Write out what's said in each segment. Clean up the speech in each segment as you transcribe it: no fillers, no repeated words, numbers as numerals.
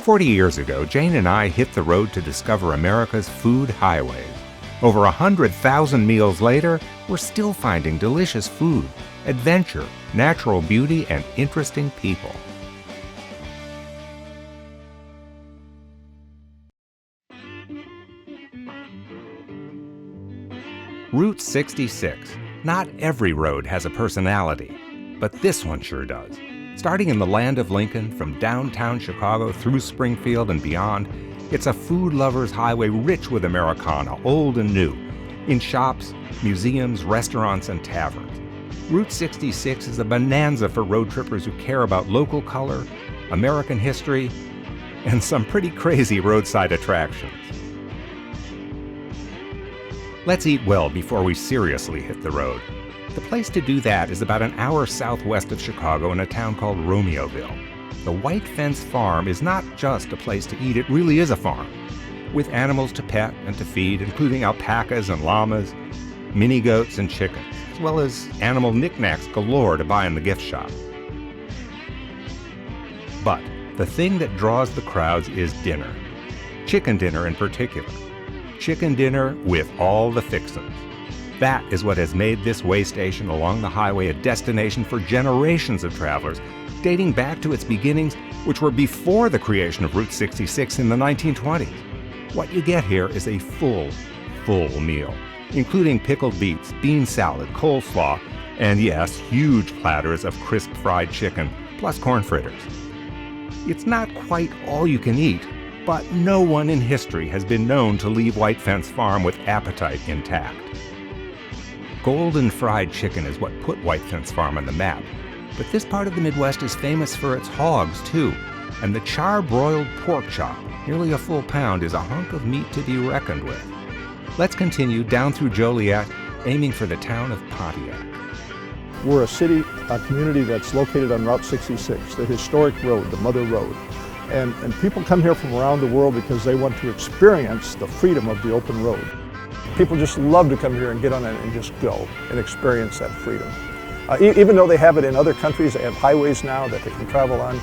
40 years ago, Jane and I hit the road to discover America's food highways. Over 100,000 meals later, we're still finding delicious food, adventure, natural beauty, and interesting people. Route 66. Not every road has a personality, but this one sure does. Starting in the land of Lincoln, from downtown Chicago through Springfield and beyond, it's a food lover's highway rich with Americana, old and new, in shops, museums, restaurants, and taverns. Route 66 is a bonanza for road trippers who care about local color, American history, and some pretty crazy roadside attractions. Let's eat well before we seriously hit the road. The place to do that is about an hour southwest of Chicago in a town called Romeoville. The White Fence Farm is not just a place to eat, it really is a farm, with animals to pet and to feed, including alpacas and llamas, mini goats and chickens, as well as animal knickknacks galore to buy in the gift shop. But the thing that draws the crowds is dinner. Chicken dinner in particular. Chicken dinner with all the fixins. That is what has made this way station along the highway a destination for generations of travelers, dating back to its beginnings, which were before the creation of Route 66 in the 1920s. What you get here is a full meal, including pickled beets, bean salad, coleslaw, and yes, huge platters of crisp fried chicken, plus corn fritters. It's not quite all you can eat, but no one in history has been known to leave White Fence Farm with appetite intact. Golden fried chicken is what put White Fence Farm on the map, but this part of the Midwest is famous for its hogs too, and the char-broiled pork chop, nearly a full pound, is a hunk of meat to be reckoned with. Let's continue down through Joliet, aiming for the town of Pontiac. We're a community that's located on Route 66, the historic road, the Mother Road. And people come here from around the world because they want to experience the freedom of the open road. People just love to come here and get on it and just go and experience that freedom. Even though they have it in other countries, they have highways now that they can travel on.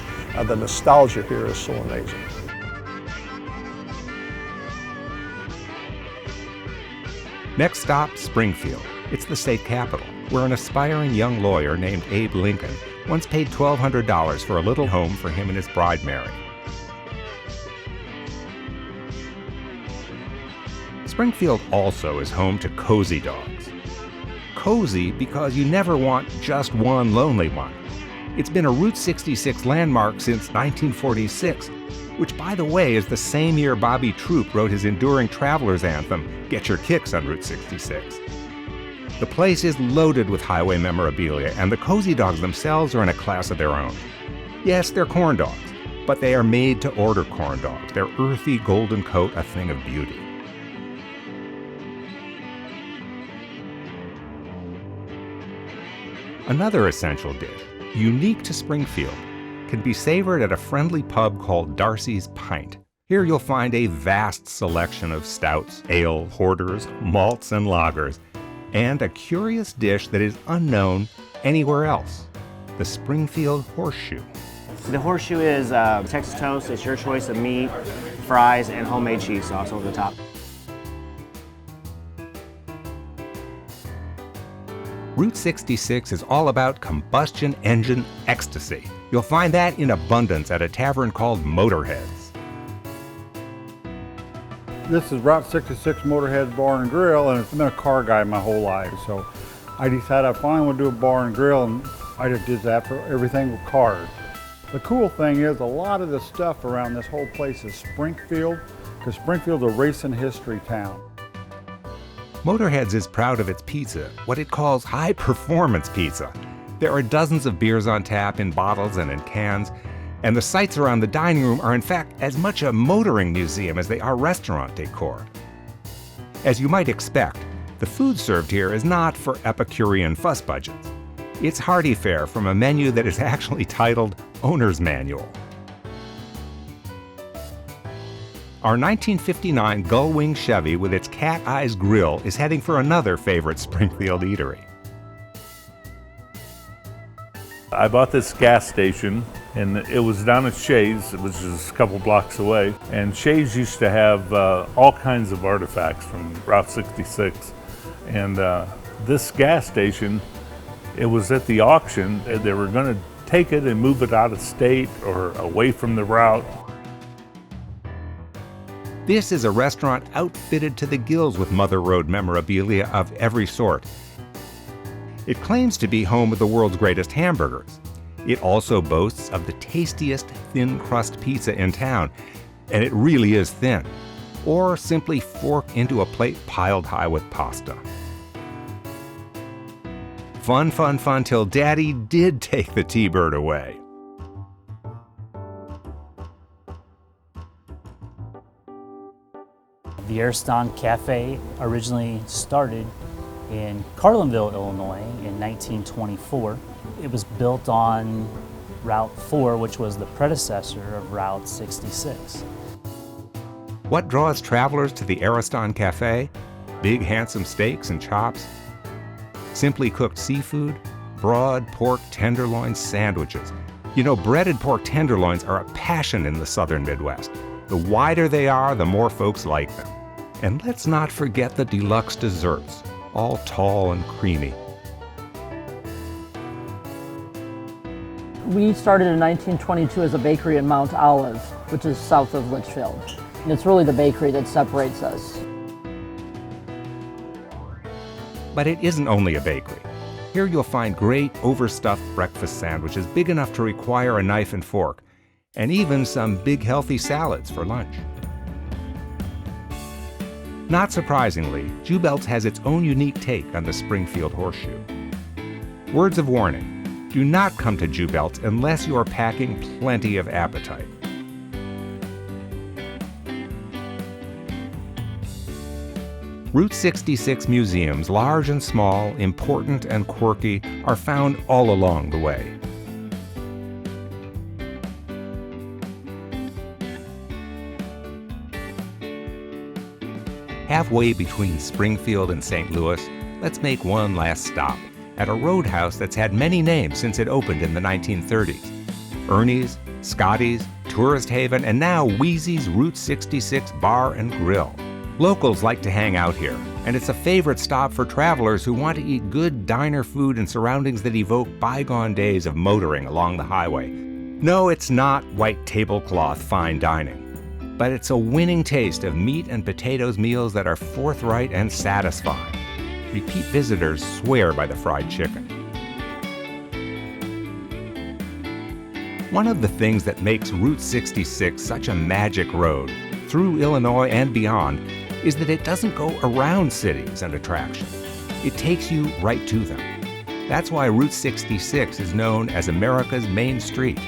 The nostalgia here is so amazing. Next stop, Springfield. It's the state capital, where an aspiring young lawyer named Abe Lincoln once paid $1,200 for a little home for him and his bride Mary. Springfield also is home to cozy dogs. Cozy because you never want just one lonely one. It's been a Route 66 landmark since 1946, which, by the way, is the same year Bobby Troup wrote his enduring traveler's anthem, Get Your Kicks on Route 66. The place is loaded with highway memorabilia, and the cozy dogs themselves are in a class of their own. Yes, they're corn dogs, but they are made-to-order corn dogs, their earthy golden coat a thing of beauty. Another essential dish, unique to Springfield, can be savored at a friendly pub called Darcy's Pint. Here you'll find a vast selection of stouts, ale, porters, malts, and lagers, and a curious dish that is unknown anywhere else, the Springfield Horseshoe. The horseshoe is Texas toast. It's your choice of meat, fries, and homemade cheese sauce over the top. Route 66 is all about combustion engine ecstasy. You'll find that in abundance at a tavern called Motorhead's. This is Route 66 Motorhead's Bar and Grill, and I've been a car guy my whole life, so I decided I finally want to do a bar and grill, and I just did that for everything with cars. The cool thing is a lot of the stuff around this whole place is Springfield, because Springfield's a racing history town. Motorhead's is proud of its pizza, what it calls high-performance pizza. There are dozens of beers on tap in bottles and in cans, and the sights around the dining room are in fact as much a motoring museum as they are restaurant decor. As you might expect, the food served here is not for Epicurean fuss budgets. It's hearty fare from a menu that is actually titled Owner's Manual. Our 1959 Gullwing Chevy with its cat eyes grill is heading for another favorite Springfield eatery. I bought this gas station And it was down at Shays, which is a couple blocks away. And Shays used to have all kinds of artifacts from Route 66. And this gas station, it was at the auction. They were going to take it and move it out of state or away from the route. This is a restaurant outfitted to the gills with Mother Road memorabilia of every sort. It claims to be home of the world's greatest hamburgers. It also boasts of the tastiest thin crust pizza in town, and it really is thin. Or simply fork into a plate piled high with pasta. Fun, fun, fun till Daddy did take the T-Bird away. The Ariston Cafe originally started in Carlinville, Illinois in 1924. It was built on Route 4, which was the predecessor of Route 66. What draws travelers to the Ariston Cafe? Big handsome steaks and chops, simply cooked seafood, broad pork tenderloin sandwiches. You know, breaded pork tenderloins are a passion in the southern Midwest. The wider they are, the more folks like them. And let's not forget the deluxe desserts, all tall and creamy. We started in 1922 as a bakery in Mount Olive, which is south of Litchfield. And it's really the bakery that separates us. But it isn't only a bakery. Here you'll find great overstuffed breakfast sandwiches big enough to require a knife and fork, and even some big healthy salads for lunch. Not surprisingly, Jubelt's has its own unique take on the Springfield horseshoe. Words of warning: do not come to Jubelt's unless you are packing plenty of appetite. Route 66 museums, large and small, important and quirky, are found all along the way. Halfway between Springfield and St. Louis, let's make one last stop at a roadhouse that's had many names since it opened in the 1930s. Ernie's, Scotty's, Tourist Haven, and now Wheezy's Route 66 Bar and Grill. Locals like to hang out here, and it's a favorite stop for travelers who want to eat good diner food in surroundings that evoke bygone days of motoring along the highway. No, it's not white tablecloth fine dining, but it's a winning taste of meat and potatoes meals that are forthright and satisfying. Repeat visitors swear by the fried chicken. One of the things that makes Route 66 such a magic road, through Illinois and beyond, is that it doesn't go around cities and attractions. It takes you right to them. That's why Route 66 is known as America's Main Street.